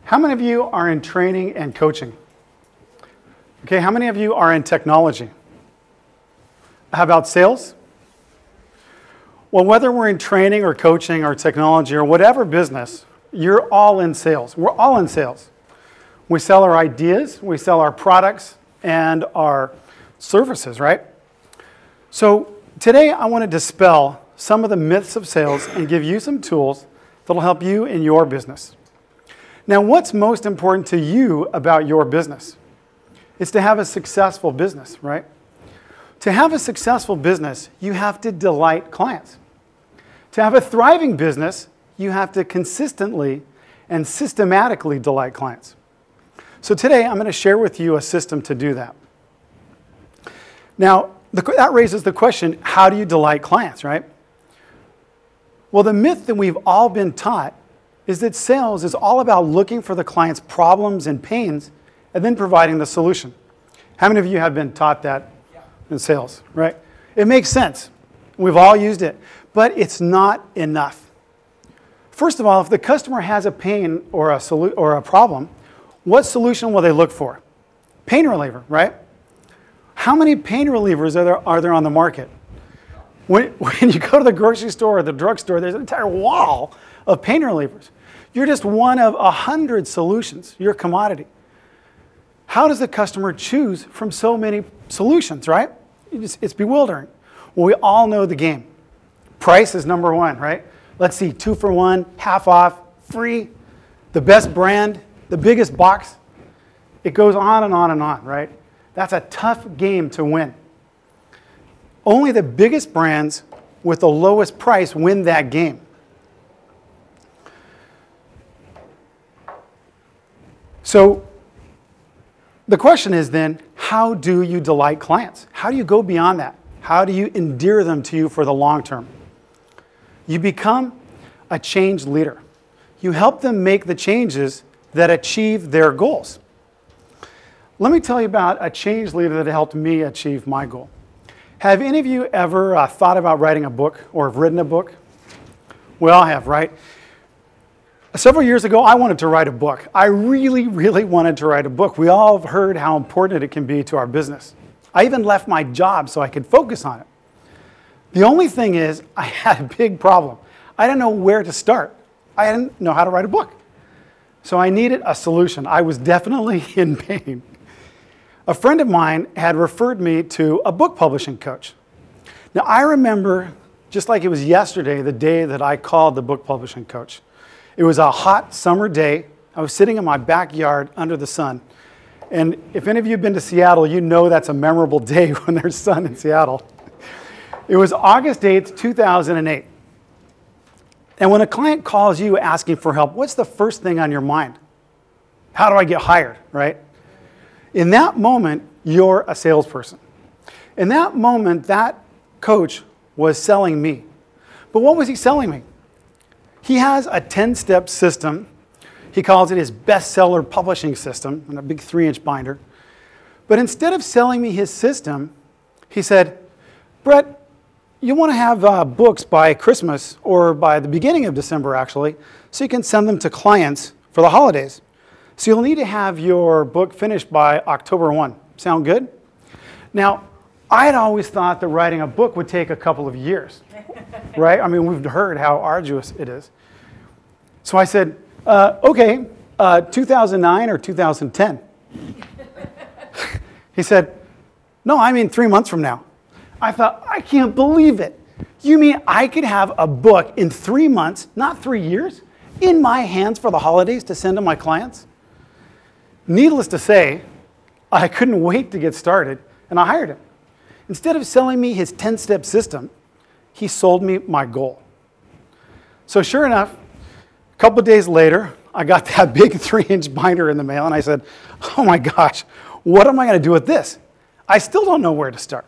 How many of you are in training and coaching? Okay, how many of you are in technology? How about sales? Well, whether we're in training or coaching or technology or whatever business, you're all in sales. We're all in sales. We sell our ideas, we sell our products and our services, right? So today I want to dispel some of the myths of sales and give you some tools that'll help you in your business. Now, what's most important to you about your business? It's to have a successful business, right? To have a successful business, you have to delight clients. To have a thriving business, you have to consistently and systematically delight clients. So today, I'm going to share with you a system to do that. Now, that raises the question, how do you delight clients, right? Well, the myth that we've all been taught is that sales is all about looking for the client's problems and pains and then providing the solution. How many of you have been taught that in sales, right? It makes sense. We've all used it, but it's not enough. First of all, if the customer has a pain or a problem, what solution will they look for? Pain reliever, right? How many pain relievers are there on the market? When you go to the grocery store or the drugstore, there's an entire wall of pain relievers. You're just one of 100 solutions. You're a commodity. How does the customer choose from so many solutions, right? It's bewildering. Well, we all know the game. Price is number one, right? Let's see, 2 for 1, half off, free, the best brand, the biggest box. It goes on and on and on, right? That's a tough game to win. Only the biggest brands with the lowest price win that game. So the question is then, how do you delight clients? How do you go beyond that? How do you endear them to you for the long term? You become a change leader. You help them make the changes that achieve their goals. Let me tell you about a change leader that helped me achieve my goal. Have any of you ever thought about writing a book or have written a book? We all have, right? Several years ago, I wanted to write a book. I really, really wanted to write a book. We all have heard how important it can be to our business. I even left my job so I could focus on it. The only thing is, I had a big problem. I didn't know where to start. I didn't know how to write a book. So I needed a solution. I was definitely in pain. A friend of mine had referred me to a book publishing coach. Now, I remember, just like it was yesterday, the day that I called the book publishing coach. It was a hot summer day. I was sitting in my backyard under the sun. And if any of you have been to Seattle, you know that's a memorable day when there's sun in Seattle. It was August 8th, 2008. And when a client calls you asking for help, what's the first thing on your mind? How do I get hired, right? In that moment, you're a salesperson. In that moment, that coach was selling me. But what was he selling me? He has a 10-step system. He calls it his bestseller publishing system, in a big 3-inch binder. But instead of selling me his system, he said, Brett, you want to have books by Christmas or by the beginning of December, actually, so you can send them to clients for the holidays. So you'll need to have your book finished by October 1. Sound good? Now, I had always thought that writing a book would take a couple of years, right? I mean, we've heard how arduous it is. So I said, okay, 2009 or 2010? He said, no, I mean 3 months from now. I thought, I can't believe it. You mean I could have a book in 3 months, not 3 years, in my hands for the holidays to send to my clients? Needless to say, I couldn't wait to get started, and I hired him. Instead of selling me his 10-step system, he sold me my goal. So sure enough, a couple of days later, I got that big 3-inch binder in the mail, and I said, oh my gosh, what am I going to do with this? I still don't know where to start.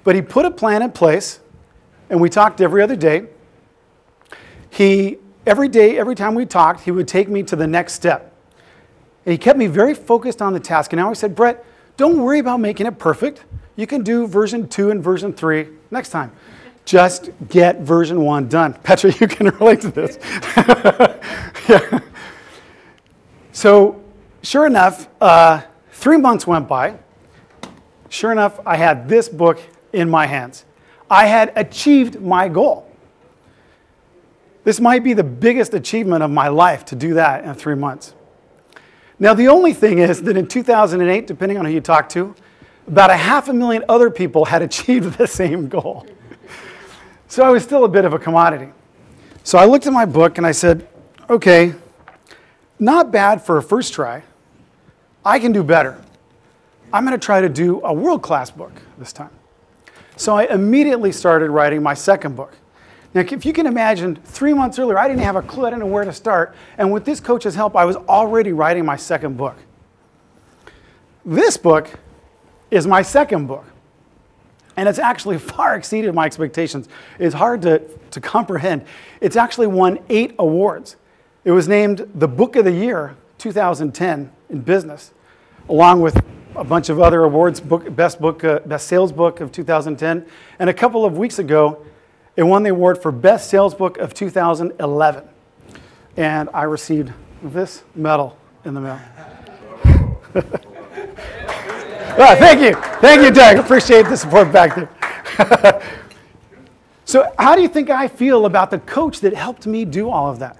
But he put a plan in place, and we talked every other day. Every time we talked, he would take me to the next step. And he kept me very focused on the task. And now he said, Brett, don't worry about making it perfect. You can do version 2 and version 3 next time. Just get version 1 done. Petra, you can relate to this. Yeah. So sure enough, 3 months went by. Sure enough, I had this book in my hands. I had achieved my goal. This might be the biggest achievement of my life to do that in 3 months. Now, the only thing is that in 2008, depending on who you talk to, about 500,000 other people had achieved the same goal. So I was still a bit of a commodity. So I looked at my book and I said, okay, not bad for a first try. I can do better. I'm going to try to do a world-class book this time. So I immediately started writing my second book. Now, if you can imagine, 3 months earlier, I didn't have a clue, I didn't know where to start. And with this coach's help, I was already writing my second book. This book is my second book. And it's actually far exceeded my expectations. It's hard to comprehend. It's actually won 8 awards. It was named the Book of the Year 2010 in business, along with a bunch of other awards, best sales book of 2010. And a couple of weeks ago, it won the award for Best Sales Book of 2011. And I received this medal in the mail. Well, thank you. Thank you, Doug. Appreciate the support back there. So how do you think I feel about the coach that helped me do all of that?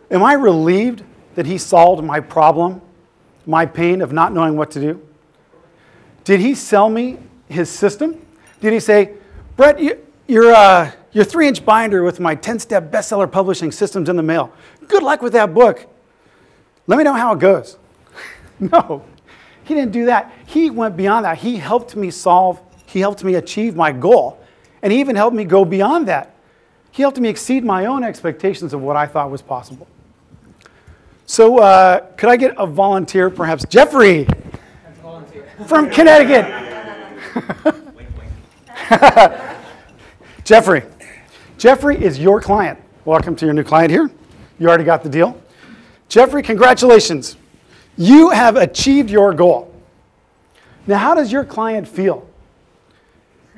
Am I relieved that he solved my problem, my pain of not knowing what to do? Did he sell me his system? Did he say, Brett, your 3-inch binder with my 10-step bestseller publishing system's in the mail. Good luck with that book. Let me know how it goes. No, he didn't do that. He went beyond that. He helped me achieve my goal. And he even helped me go beyond that. He helped me exceed my own expectations of what I thought was possible. So could I get a volunteer, perhaps? Jeffrey from Connecticut. Jeffrey is your client. Welcome to your new client here. You already got the deal. Jeffrey, congratulations. You have achieved your goal. Now, how does your client feel?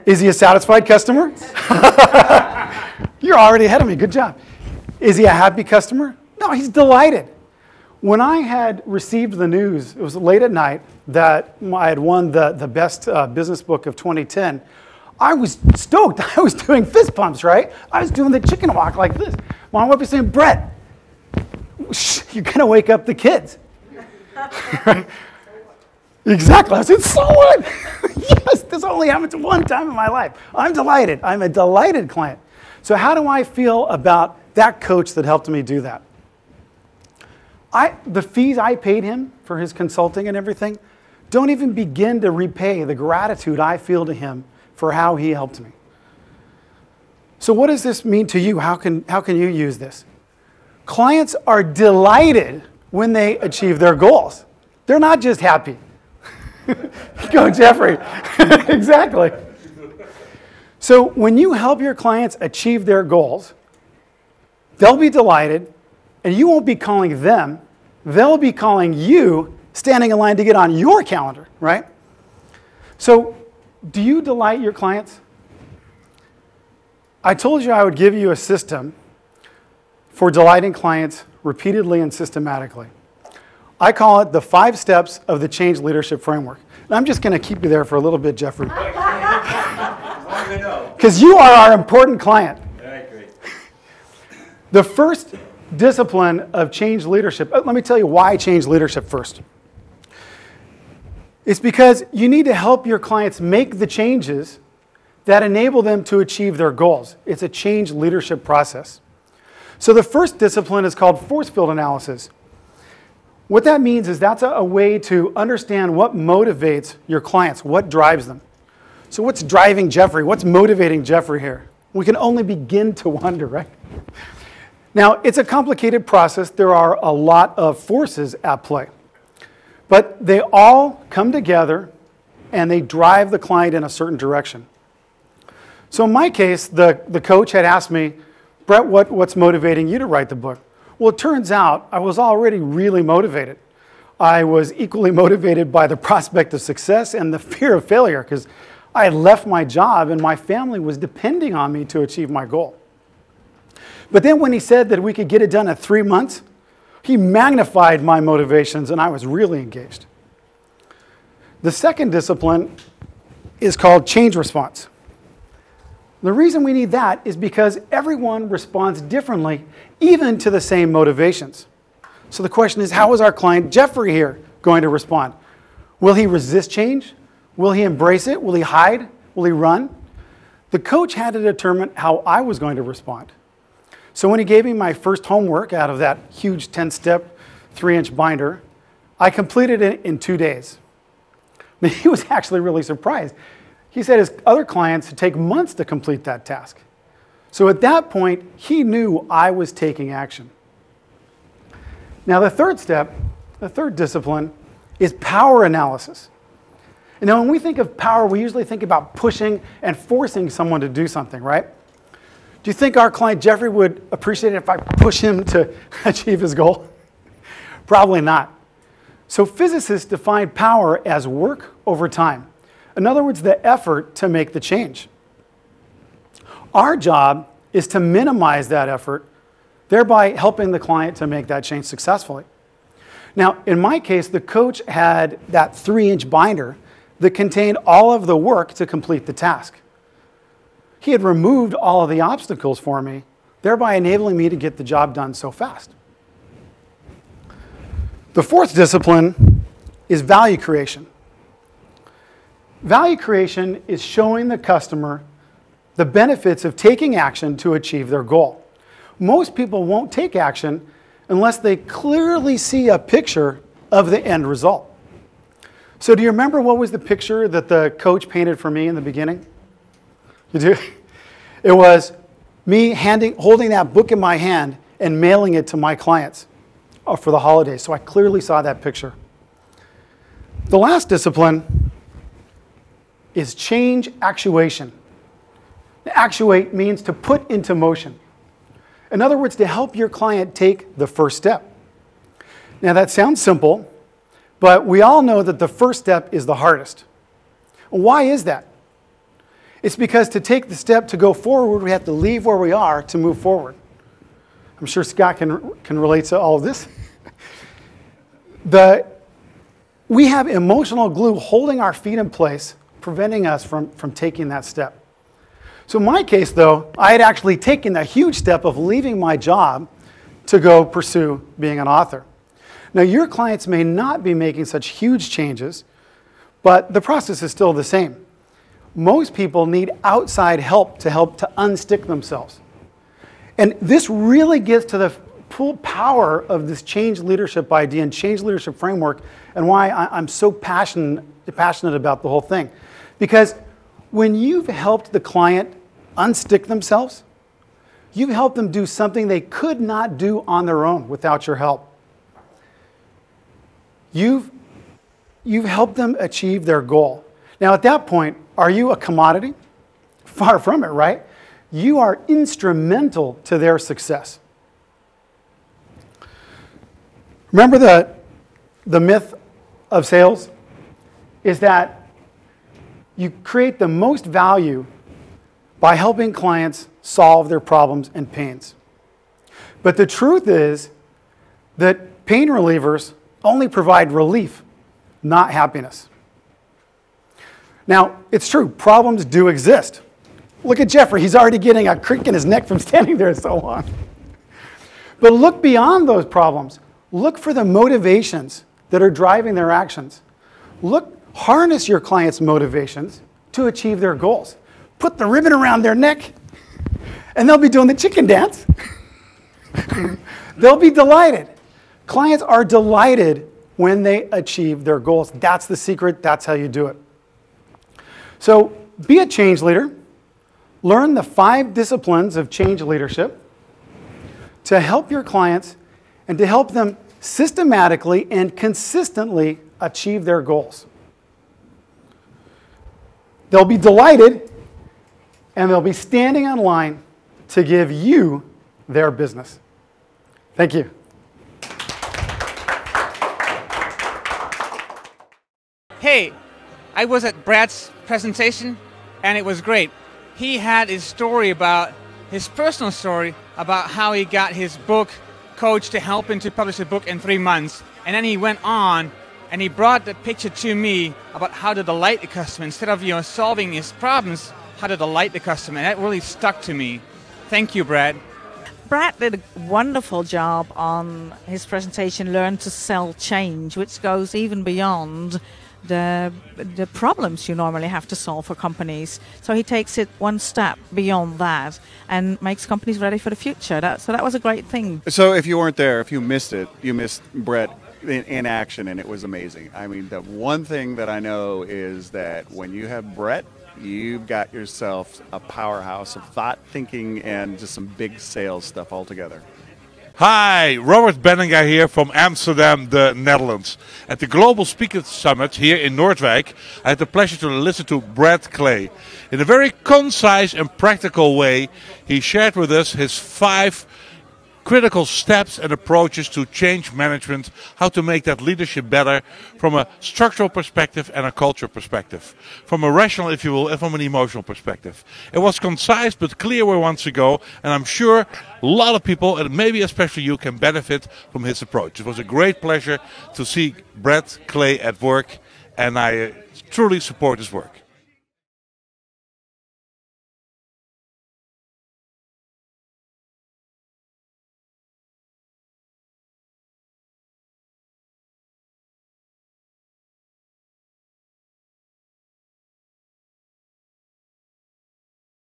Is he a satisfied customer? You're already ahead of me. Good job. Is he a happy customer? No, he's delighted. When I had received the news, it was late at night, that I had won the best business book of 2010, I was stoked. I was doing fist pumps, right? I was doing the chicken walk like this. My wife was saying, Brett, you're going to wake up the kids. Exactly. I said, so what? Yes, this only happens one time in my life. I'm delighted. I'm a delighted client. So how do I feel about that coach that helped me do that? The fees I paid him for his consulting and everything don't even begin to repay the gratitude I feel to him for how he helped me. So what does this mean to you? How can you use this? Clients are delighted when they achieve their goals. They're not just happy. Go, Jeffrey. Exactly. So when you help your clients achieve their goals, they'll be delighted, and you won't be calling them. They'll be calling you, standing in line to get on your calendar, right? So do you delight your clients? I told you I would give you a system for delighting clients repeatedly and systematically. I call it the 5 steps of the Change Leadership Framework. And I'm just going to keep you there for a little bit, Jeffrey. Because you are our important client. All right, great. The first discipline of change leadership, let me tell you why change leadership first. It's because you need to help your clients make the changes that enable them to achieve their goals. It's a change leadership process. So the first discipline is called force field analysis. What that means is that's a way to understand what motivates your clients, what drives them. So what's driving Jeffrey? What's motivating Jeffrey here? We can only begin to wonder, right? Now, it's a complicated process. There are a lot of forces at play. But they all come together and they drive the client in a certain direction. So in my case, the coach had asked me, Brett, what's motivating you to write the book? Well, it turns out I was already really motivated. I was equally motivated by the prospect of success and the fear of failure because I had left my job and my family was depending on me to achieve my goal. But then when he said that we could get it done in 3 months, He magnified my motivations, and I was really engaged. The second discipline is called change response. The reason we need that is because everyone responds differently, even to the same motivations. So the question is, how is our client Jeffrey here going to respond? Will he resist change? Will he embrace it? Will he hide? Will he run? The coach had to determine how I was going to respond. So when he gave me my first homework out of that huge 10-step, 3-inch binder, I completed it in 2 days. He was actually really surprised. He said his other clients would take months to complete that task. So at that point, he knew I was taking action. Now the third step, the third discipline, is power analysis. And now when we think of power, we usually think about pushing and forcing someone to do something, right? Do you think our client Jeffrey would appreciate it if I push him to achieve his goal? Probably not. So physicists define power as work over time. In other words, the effort to make the change. Our job is to minimize that effort, thereby helping the client to make that change successfully. Now, in my case, the coach had that 3-inch binder that contained all of the work to complete the task. He had removed all of the obstacles for me, thereby enabling me to get the job done so fast. The fourth discipline is value creation. Value creation is showing the customer the benefits of taking action to achieve their goal. Most people won't take action unless they clearly see a picture of the end result. So do you remember what was the picture that the coach painted for me in the beginning? You do? It was me holding that book in my hand and mailing it to my clients for the holidays. So I clearly saw that picture. The last discipline is change actuation. Actuate means to put into motion. In other words, to help your client take the first step. Now that sounds simple, but we all know that the first step is the hardest. Why is that? It's because to take the step to go forward, we have to leave where we are to move forward. I'm sure Scott can relate to all of this. We have emotional glue holding our feet in place, preventing us from taking that step. So in my case, though, I had actually taken the huge step of leaving my job to go pursue being an author. Now, your clients may not be making such huge changes, but the process is still the same. Most people need outside help to unstick themselves. And this really gets to the full power of this change leadership idea and change leadership framework, and why I'm so passionate about the whole thing. Because when you've helped the client unstick themselves, you've helped them do something they could not do on their own without your help. You've helped them achieve their goal. Now at that point, are you a commodity? Far from it, right? You are instrumental to their success. Remember the myth of sales is that you create the most value by helping clients solve their problems and pains. But the truth is that pain relievers only provide relief, not happiness. Now, it's true, problems do exist. Look at Jeffrey, he's already getting a crick in his neck from standing there so long. But look beyond those problems. Look for the motivations that are driving their actions. Harness your clients' motivations to achieve their goals. Put the ribbon around their neck, and they'll be doing the chicken dance. They'll be delighted. Clients are delighted when they achieve their goals. That's the secret. That's how you do it. So be a change leader. Learn the 5 disciplines of change leadership to help your clients and to help them systematically and consistently achieve their goals. They'll be delighted, and they'll be standing in line to give you their business. Thank you. Hey, I was at Brad's presentation, and it was great. He had his personal story about how he got his book coach to help him to publish a book in 3 months. And then he went on and he brought the picture to me about how to delight the customer. Instead of solving his problems, how to delight the customer. And that really stuck to me. Thank you, Brad. Brad did a wonderful job on his presentation, Learn to Sell Change, which goes even beyond the problems you normally have to solve for companies. So he takes it one step beyond that and makes companies ready for the future. So that was a great thing. So if you weren't there, if you missed it, you missed Brett in action, and it was amazing. I mean, the one thing that I know is that when you have Brett, you've got yourself a powerhouse of thought, thinking, and just some big sales stuff all together. Hi, Robert Benninger here from Amsterdam, the Netherlands. At the Global Speakers Summit here in Noordwijk, I had the pleasure to listen to Brad Clay. In a very concise and practical way, he shared with us his 5 critical steps and approaches to change management, how to make that leadership better from a structural perspective and a cultural perspective, from a rational, if you will, and from an emotional perspective. It was concise but clear where one to go, and I'm sure a lot of people, and maybe especially you, can benefit from his approach. It was a great pleasure to see Brad Clay at work, and I truly support his work.